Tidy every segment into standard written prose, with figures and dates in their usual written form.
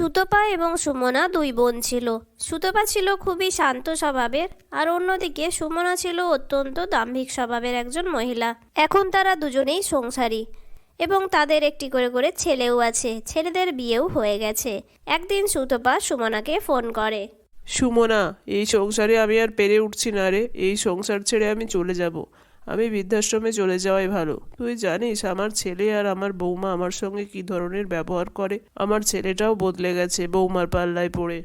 সুতপা এবং সুমনা দুই বোন ছিল। সুতপা ছিল খুবই শান্ত স্বভাবের, আর অন্যদিকে সুমনা ছিল অত্যন্ত দাম্ভিক স্বভাবের একজন মহিলা। এখন তারা দুজনেই সংসারী এবং তাদের একটি করে করে ছেলেও আছে। ছেলেদের বিয়েও হয়ে গেছে। একদিন সুতপা সুমনাকে ফোন করে। সুমনা, এই সংসারে আমি আর পেরে উঠছি না রে। এই সংসার ছেড়ে আমি চলে যাব। আমি বৃদ্ধাশ্রমে চলে যাওয়াই ভালো। তুই জানিস আমার ছেলে আর আমার বৌমা আমার সঙ্গে কি ধরনের ব্যবহার করে। আমার ছেলেটাও বদলে গেছে বৌমার পাল্লায় পড়ে।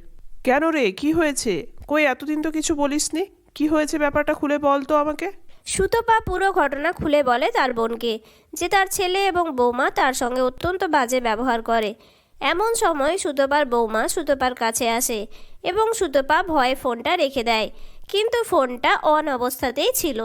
কেন রে, কি হয়েছে? কই এতদিন তো কিছু বলিসনি। কি হয়েছে ব্যাপারটা খুলে বল তো আমাকে। সুতপা পুরো ঘটনা খুলে বলে তার বোনকে যে তার ছেলে এবং বৌমা তার সঙ্গে অত্যন্ত বাজে ব্যবহার করে। এমন সময় সুতপার বৌমা সুতপার কাছে আসে এবং সুতপা ভয়ে ফোনটা রেখে দেয়, কিন্তু ফোনটা অন অবস্থাতেই ছিল।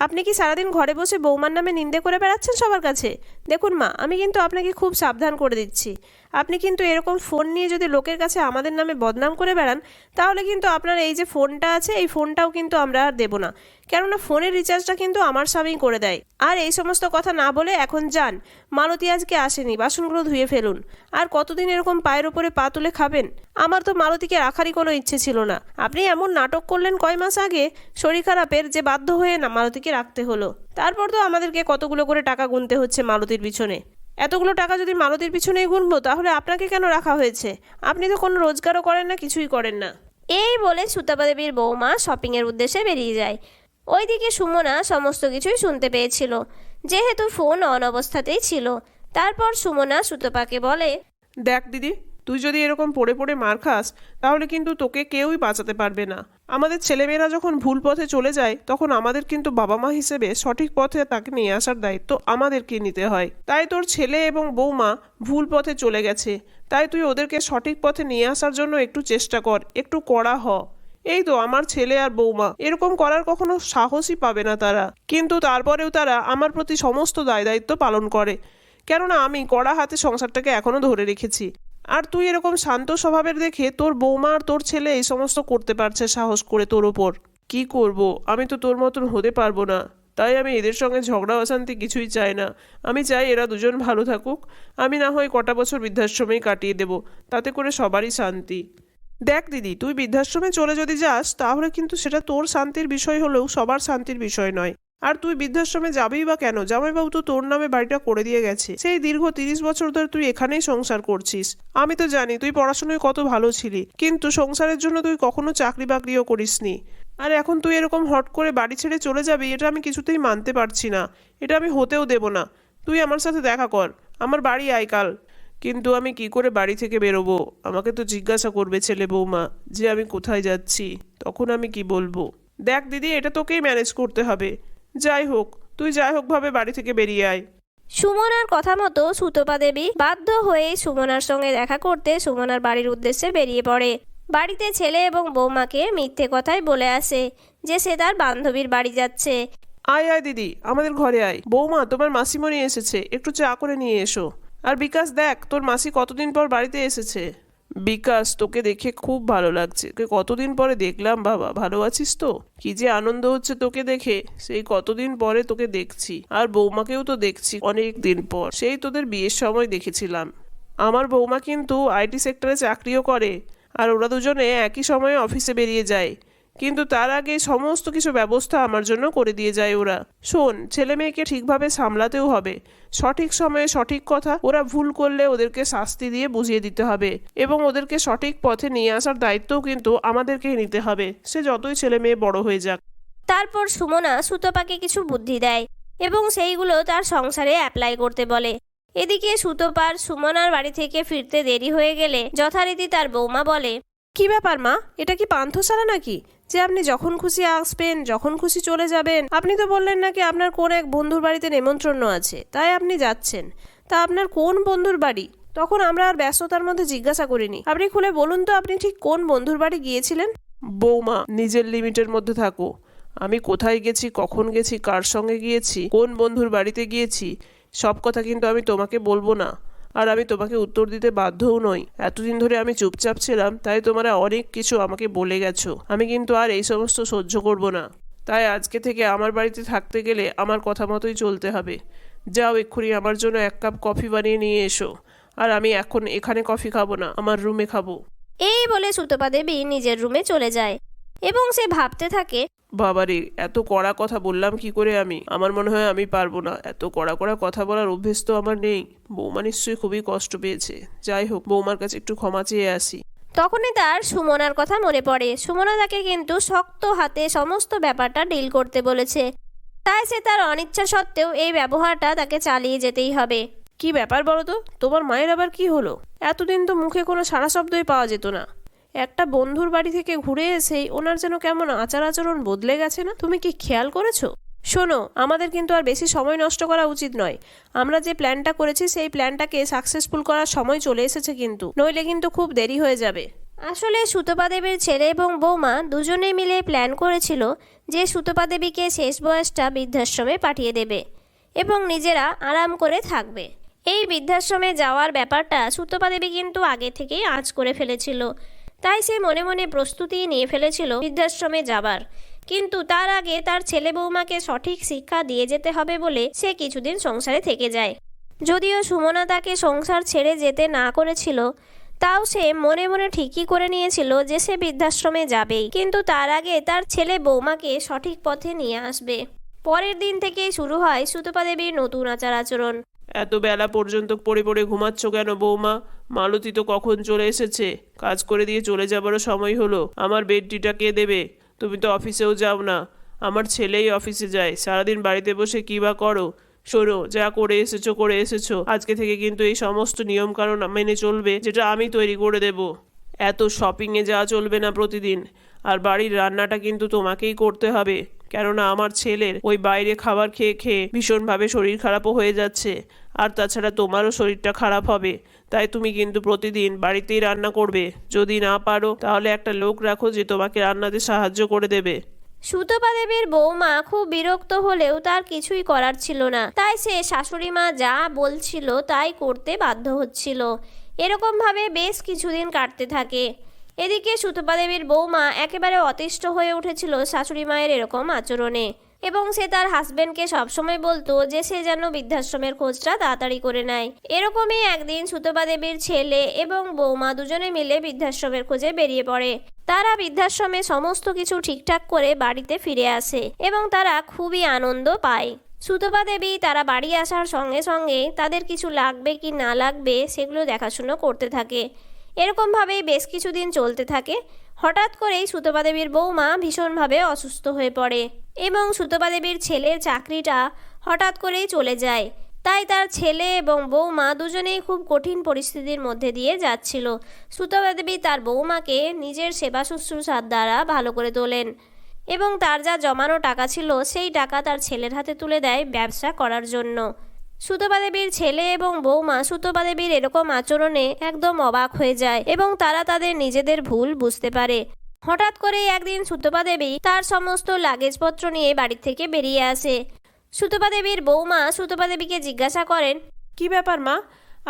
আপনি কি সারাদিন ঘরে বসে বৌমার নামে নিন্দে করে বেড়াচ্ছেন সবার কাছে? দেখুন মা, আমি কিন্তু আপনাকে খুব সাবধান করে দিচ্ছি। আপনি কিন্তু এরকম ফোন নিয়ে যদি লোকের কাছে আমাদের নামে বদনাম করে বেড়ান, তাহলে কিন্তু আপনার এই যে ফোনটা আছে এই ফোনটাও কিন্তু আমরা আর দেবো না। কেননা ফোনের রিচার্জটা কিন্তু আমার স্বামী করে দেয়। আর এই সমস্ত কথা না বলে এখন যান। মালতী আজকে আসেনি, বাসনগুলো ধুয়ে ফেলুন। আর কতদিন এরকম পায়ের ওপরে পা তুলে খাবেন? আমার তো মালতীকে রাখারই কোনো ইচ্ছে ছিল না। আপনি এমন নাটক করলেন কয় মাস আগে শরীর খারাপের, যে বাধ্য হয়ে না মালতীকে রাখতে হলো। তারপর তো আমাদেরকে কতগুলো করে টাকা গুনতে হচ্ছে মালতীর পিছনে। এতগুলো টাকা যদি মালতীর পিছনেই গুনবো, তাহলে আপনাকে কেন রাখা হয়েছে? আপনি তো কোনো রোজগারও করেন না, কিছুই করেন না। এই বলে সুতপা দেবীর বৌমা শপিংয়ের উদ্দেশ্যে বেরিয়ে যায়। ওইদিকে সুমনা সমস্ত কিছুই শুনতে পেয়েছিল, যেহেতু ফোন অন অবস্থাতেই ছিল। তারপর সুমনা সুতপাকে বলে, দেখ দিদি, তুই যদি এরকম পড়ে পড়ে মার খাস, তাহলে কিন্তু তোকে কেউই বাঁচাতে পারবে না। আমাদের ছেলেমেয়েরা যখন ভুল পথে চলে যায়, তখন আমাদের কিন্তু বাবা মা হিসেবে সঠিক পথে তাকে নিয়ে আসার দায়িত্ব আমাদেরকে নিতে হয়। তাই তোর ছেলে এবং বৌমা ভুল পথে চলে গেছে, তাই তুই ওদেরকে সঠিক পথে নিয়ে আসার জন্য একটু চেষ্টা কর, একটু কড়া হ। এই তো আমার ছেলে আর বৌমা এরকম করার কখনো সাহসই পাবে না তারা, কিন্তু তারপরেও তারা আমার প্রতি সমস্ত দায় দায়িত্ব পালন করে, কেননা আমি কড়া হাতে সংসারটাকে এখনো ধরে রেখেছি। আর তুই এরকম শান্ত স্বভাবের দেখে তোর বৌমা আর তোর ছেলে এই সমস্ত করতে পারছে সাহস করে তোর ওপর। কি করব, আমি তো তোর মতন হতে পারবো না। তাই আমি এদের সঙ্গে ঝগড়া অশান্তি কিছুই চাই না। আমি চাই এরা দুজন ভালো থাকুক। আমি না হয় কটা বছর বৃদ্ধাশ্রমেই কাটিয়ে দেব, তাতে করে সবারই শান্তি। দেখ দিদি, তুই বৃদ্ধাশ্রমে চলে যদি যাস, তাহলে কিন্তু সেটা তোর শান্তির বিষয় হলেও সবার শান্তির বিষয় নয়। আর তুই বৃদ্ধাশ্রমে যাবেই বা কেন? জামাইবাবু তো তোর নামে বাড়িটা করে দিয়ে গেছে। সেই দীর্ঘ 30 বছর ধরে তুই এখানেই সংসার করছিস। আমি তো জানি তুই পড়াশোনায় কত ভালো ছিলি, কিন্তু সংসারের জন্য তুই কখনো চাকরি বাকরিও করিসনি। আর এখন তুই এরকম হট করে বাড়ি ছেড়ে চলে যাবি, এটা আমি কিছুতেই মানতে পারছি না। এটা আমি হতেও দেব না। তুই আমার সাথে দেখা কর, আমার বাড়ি আয় কাল। কিন্তু আমি কি করে বাড়ি থেকে বেরোবো? আমাকে তো জিজ্ঞাসা করবে ছেলে বৌমা যে আমি কোথায় যাচ্ছি, তখন আমি কি বলবো? দেখ দিদি, এটা তোকেই ম্যানেজ করতে হবে। যাই হোক, তুই যাই হোক ভাবে বাড়ি থেকে বেরিয়ে আয়। সুমনার কথা মতো সুতপা দেবী বাধ্য হয়ে সুমনার সঙ্গে দেখা করতে সুমনার বাড়ির উদ্দেশ্যে বেরিয়ে পড়ে। বাড়িতে ছেলে এবং বৌমাকে মিথ্যে কথাই বলে আসে যে সে তার বান্ধবীর বাড়ি যাচ্ছে। আয় আয় দিদি, আমাদের ঘরে আয়। বৌমা, তোমার মাসিমণি এসেছে, একটু চা করে নিয়ে এসো। আর বিকাশ, দেখ তোর মাসি কতদিন পর বাড়িতে এসেছে। বিকাশ, তোকে দেখে খুব ভালো লাগছে। তোকে কতদিন পরে দেখলাম বাবা, ভালো আছিস তো? কি যে আনন্দ হচ্ছে তোকে দেখে, সেই কতদিন পরে তোকে দেখছি। আর বৌমাকেও তো দেখছি অনেক দিন পর, সেই তোদের বিয়ের সময় দেখেছিলাম। আমার বৌমা কিন্তু আইটি সেক্টরে চাকরিও করে, আর ওরা দুজনে একই সময়ে অফিসে বেরিয়ে যায়, কিন্তু তার আগে সমস্ত কিছু ব্যবস্থা আমার জন্য করে দিয়ে যায় ওরা। শোন, ছেলে মেয়েকে ঠিকভাবে সামলাতেও হবে। সঠিক সময়ে সঠিক কথা, ওরা ভুল করলে ওদেরকে শাস্তি দিয়ে বুঝিয়ে দিতে হবে, এবং ওদেরকে সঠিক পথে নিয়ে আসার দায়িত্বও কিন্তু আমাদেরকেই নিতে হবে, সে যতই ছেলে মেয়ে বড় হয়ে যাক। তারপর সুমনা সুতপাকে কিছু বুদ্ধি দেয় এবং সেইগুলো তার সংসারে অ্যাপ্লাই করতে বলে। এদিকে সুতপার সুমনার বাড়ি থেকে ফিরতে দেরি হয়ে গেলে যথারীতি তার বৌমা বলে, কি ব্যাপার মা, এটা কি পান্থশালা নাকি যে আপনি যখন খুশি আসবেন, যখন খুশি চলে যাবেন? আপনি তো বললেন নাকি আপনার কোন এক বন্ধুর বাড়িতে নেমন্ত্রণ আছে, তাই আপনি যাচ্ছেন। তা আপনার কোন বন্ধুর বাড়ি? তখন আমরা আর ব্যস্ততার মধ্যে জিজ্ঞাসা করিনি। আপনি খুলে বলুন তো, আপনি ঠিক কোন বন্ধুর বাড়ি গিয়েছিলেন? বৌমা, নিজের লিমিটের মধ্যে থাকো। আমি কোথায় গেছি, কখন গেছি, কার সঙ্গে গিয়েছি, কোন বন্ধুর বাড়িতে গিয়েছি, সব কথা কিন্তু আমি তোমাকে বলবো না। আর আমি তোমাকে উত্তর দিতে বাধ্যও নই। এতদিন ধরে আমি চুপচাপ ছিলাম, তাই তোমরা অনেক কিছু আমাকে বলে গেছো। আমি কিন্তু আর এই সমস্ত সহ্য করব না। তাই আজকে থেকে আমার বাড়িতে থাকতে গেলে আমার কথা মতোই চলতে হবে। যাও, এক্ষুনি আমার জন্য 1 কাপ কফি বানিয়ে নিয়ে এসো। আর আমি এখন এখানে কফি খাবো না, আমার রুমে খাবো। এই বলে সুতপা দেবী নিজের রুমে চলে যায় এবং সে ভাবতে থাকে, বাবারে, এত কড়া কথা বললাম কি করে আমি? আমার মনে হয় আমি পারবো না, এত কড়া কড়া কথা বলার অভ্যেস তো আমার নেই। বৌমা নিশ্চয়ই খুবই কষ্ট পেয়েছে। যাই হোক, বৌমার কাছে একটু ক্ষমা চেয়ে আসি। তখনই তার সুমনার কথা মনে পড়ে। সুমনা তাকে কিন্তু শক্ত হাতে সমস্ত ব্যাপারটা ডিল করতে বলেছে, তাই সে তার অনিচ্ছা সত্ত্বেও এই ব্যবহারটা তাকে চালিয়ে যেতেই হবে। কি ব্যাপার বলো তো, তোমার মায়ের আবার কি হলো? এতদিন তো মুখে কোনো সাড়া শব্দই পাওয়া যেত না। একটা বন্ধুর বাড়ি থেকে ঘুরে এসেই ওনার যেন কেমন আচার আচরণ বদলে গেছে না? তুমি কি খেয়াল করেছো? শোনো, আমাদের কিন্তু আর বেশি সময় নষ্ট করা উচিত নয়। আমরা যে প্ল্যানটা করেছি সেই প্ল্যানটাকে সাকসেসফুল করার সময় চলে এসেছে, কিন্তু নইলে কিন্তু খুব দেরি হয়ে যাবে। আসলে সুতপা দেবীর ছেলে এবং বৌমা দুজনে মিলে প্ল্যান করেছিল যে সুতপা দেবীকে শেষ বয়সটা বৃদ্ধাশ্রমে পাঠিয়ে দেবে এবং নিজেরা আরাম করে থাকবে। এই বৃদ্ধাশ্রমে যাওয়ার ব্যাপারটা সুতপা দেবী কিন্তু আগে থেকেই আঁচ করে ফেলেছিল, তাই সে মনে মনে প্রস্তুতি নিয়ে ফেলেছিল বৃদ্ধাশ্রমে যাবার। কিন্তু তার আগে তার ছেলে বৌমাকে সঠিক শিক্ষা দিয়ে যেতে হবে বলে সে কিছুদিন সংসারে থেকে যায়। যদিও সুমনা তাকে সংসার ছেড়ে যেতে না করেছিল, তাও সে মনে মনে ঠিকই করে নিয়েছিল যে সে বৃদ্ধাশ্রমে যাবেই, কিন্তু তার আগে তার ছেলে বৌমাকে সঠিক পথে নিয়ে আসবে। পরের দিন থেকেই শুরু হয় সুতপা দেবীর নতুন আচার আচরণ। এত বেলা পর্যন্ত পড়ে পড়ে ঘুমাচ্ছ কেন বৌমা? মালতী তো কখন চলে এসেছে, কাজ করে দিয়ে চলে যাবারও সময় হলো। আমার বেডটিটা কে দেবে? তুমি তো অফিসেও যাও না, আমার ছেলেই অফিসে যায়। সারাদিন বাড়িতে বসে কী বা করো? শোনো, যা করে এসেছো, আজকে থেকে কিন্তু এই সমস্ত নিয়ম কানুন মেনে চলবে, যেটা আমি তৈরি করে দেব। এত শপিংয়ে যাওয়া চলবে না প্রতিদিন। আর বাড়ির রান্নাটা কিন্তু তোমাকেই করতে হবে, কেননা আমার ছেলের ওই বাইরে খাবার খেয়ে খেয়ে ভীষণভাবে শরীর খারাপও হয়ে যাচ্ছে। আর তাছাড়া তোমারও শরীরটা খারাপ হবে, তাই তুমি কিন্তু প্রতিদিন বাড়িতেই রান্না করবে। যদি না পারো তাহলে একটা লোক রাখো যে তোমাকে রান্নাতে সাহায্য করে দেবে। সুতপা দেবীর বৌমা খুব বিরক্ত হলেও তার কিছুই করার ছিল না, তাই সে শাশুড়ি মা যা বলছিল তাই করতে বাধ্য হচ্ছিল। এরকমভাবে বেশ কিছুদিন কাটতে থাকে। এদিকে সুতপা দেবীর বৌমা একেবারে অতিষ্ঠ হয়ে উঠেছিল শাশুড়ি মায়ের এরকম আচরণে, এবং সে তার হাজবেন্ডকে সবসময় বলতো যে সে যেন বৃদ্ধাশ্রমের খোঁজটা তাড়াতাড়ি করে নেয়। এরকমই একদিন সুতপা দেবীর ছেলে এবং বৌমা দুজনে মিলে বৃদ্ধাশ্রমের খোঁজে বেরিয়ে পড়ে। তারা বৃদ্ধাশ্রমে সমস্ত কিছু ঠিকঠাক করে বাড়িতে ফিরে আসে এবং তারা খুবই আনন্দ পায়। সুতপা দেবী তারা বাড়ি আসার সঙ্গে সঙ্গে তাদের কিছু লাগবে কি না লাগবে সেগুলো দেখাশুনো করতে থাকে। এরকমভাবেই বেশ কিছুদিন চলতে থাকে। হঠাৎ করেই সুতপা দেবীর বৌমা ভীষণভাবে অসুস্থ হয়ে পড়ে এবং সুতপা দেবীর ছেলের চাকরিটা হঠাৎ করেই চলে যায়। তাই তার ছেলে এবং বৌমা দুজনেই খুব কঠিন পরিস্থিতির মধ্যে দিয়ে যাচ্ছিল। সুতপা দেবী তার বৌমাকে নিজের সেবা শুশ্রূষার দ্বারা ভালো করে তোলেন এবং তার যা জমানো টাকা ছিল সেই টাকা তার ছেলের হাতে তুলে দেয় ব্যবসা করার জন্য। সুতপা দেবীর ছেলে এবং বৌমা সুতপা দেবীর এরকম আচরণে একদম অবাক হয়ে যায় এবং তারা তাদের নিজেদের ভুল বুঝতে পারে। হঠাৎ করেই একদিন সুতপা দেবী তার সমস্ত লাগেজপত্র নিয়ে বাড়ি থেকে বেরিয়ে আসে। সুতপা দেবীর বৌমা সুতপা দেবীকে জিজ্ঞাসা করেন, কি ব্যাপার মা,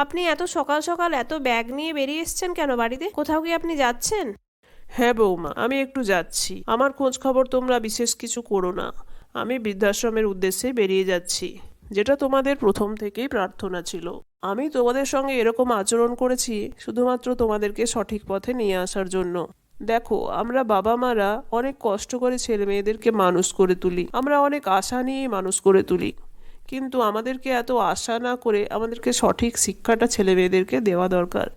আপনি এত সকাল সকাল এত ব্যাগ নিয়ে বেরিয়ে এসেছেন কেন বাড়িতে? কোথাও কি আপনি যাচ্ছেন? হ্যাঁ বৌমা, আমি একটু যাচ্ছি। আমার খোঁজ খবর তোমরা বিশেষ কিছু করো না, আমি বৃদ্ধাশ্রমের উদ্দেশ্যে বেরিয়ে যাচ্ছি, যেটা তোমাদের প্রথম থেকেই প্রার্থনা ছিল। আমি তোমাদের সঙ্গে এরকম আচরণ করেছি শুধুমাত্র তোমাদেরকে সঠিক পথে নিয়ে আসার জন্য। দেখো, আমরা বাবা মারা অনেক কষ্ট করে ছেলে মেয়েদেরকে মানুষ করে তুলি, আমরা অনেক আশা নিয়ে মানুষ করে তুলি, কিন্তু আমাদেরকে এত আশা না করে আমাদেরকে সঠিক শিক্ষাটা ছেলে মেয়েদেরকে দেওয়া দরকার,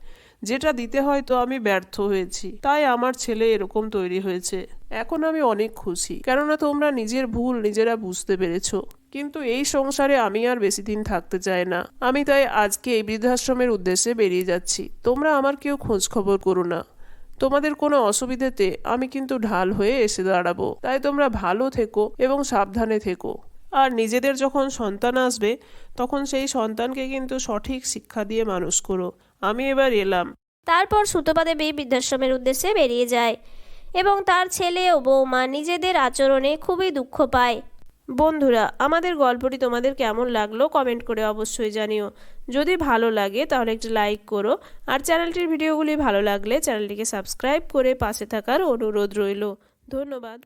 যেটা দিতে হয়তো আমি ব্যর্থ হয়েছি, তাই আমার ছেলে এরকম তৈরি হয়েছে। এখন আমি অনেক খুশি, কেননা তোমরা নিজের ভুল নিজেরা বুঝতে পেরেছো। কিন্তু এই সংসারে আমি আর বেশি দিন থাকতে চাই না। আমি তাই আজকে এই বৃদ্ধাশ্রমের উদ্দেশ্যে বেরিয়ে যাচ্ছি। তোমরা আমার কেউ খোঁজ খবর করো না। তোমাদের কোনো অসুবিধাতে আমি কিন্তু ঢাল হয়ে এসে দাঁড়াবো। তাই তোমরা ভালো থেকো এবং সাবধানে থেকো। আর নিজেদের যখন সন্তান আসবে তখন সেই সন্তানকে কিন্তু সঠিক শিক্ষা দিয়ে মানুষ করো। আমি এবার এলাম। তারপর সুতপা দেবী বৃদ্ধাশ্রমের উদ্দেশ্যে বেরিয়ে যায় এবং তার ছেলে ও বৌমা নিজেদের আচরণে খুবই দুঃখ পায়। বন্ধুরা, আমাদের গল্পটি তোমাদের কেমন লাগলো কমেন্ট করে অবশ্যই জানিও। যদি ভালো লাগে তাহলে একটি লাইক করো, আর চ্যানেলটির ভিডিওগুলি ভালো লাগলে চ্যানেলটিকে সাবস্ক্রাইব করে পাশে থাকার অনুরোধ রইল। ধন্যবাদ।